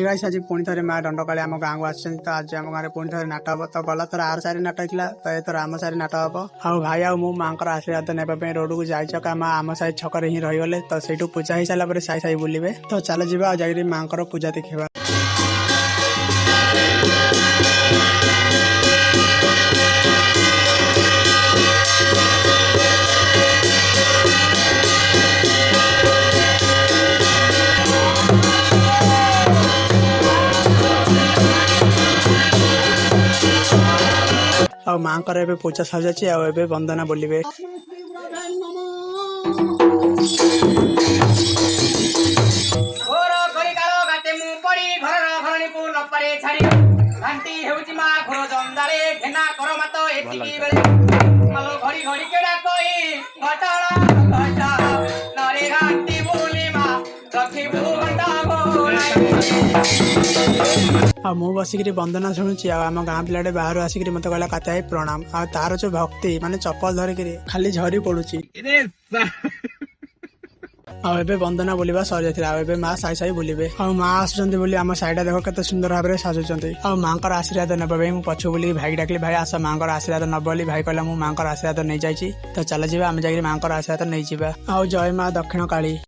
Guys आज पुणी थे माँ दंडकाली आम गाँव को आम गाँव में पुणी थे नाट हम तो गला थर आर सारी नाट होता तो एथर आम सारी नाट हम आ भाई आ माँ आशीर्वाद नापी रोड को जाइच माँ आम साई छक ही रहीगले तो सही पूजा हो सारा साई साई बुलवे तो चल जा जा माँ पूजा देखा। आ माँ पूजा सजाची आबे वंदना बोलिबे। आ मु बसिक वंदना शुणुची आम गाँ पिलाटे बाहर आसिक मत कहला काता प्रणाम आ तार जो भक्ति माने चप्पल धरिक खाली झरी पड़ुची आबे वंदना बोलिबा सरी जाथिला आबे माँ साई साई बुलिबे आ माँ आसुचंती बोली आम साइडा देखो केते सुंदर भाबरे साजुचंती आ माँ आशीर्वाद नबा भाई मु पछु बोली भाई डाकली भाई आस माँ आशीर्वाद नब बोली भाई कहला मु माँ आशीर्वाद नहीं जाइछि तो चल जिबा हम जाई माँ आशीर्वाद नहीं जिबा आ जय माँ दक्षिण काली।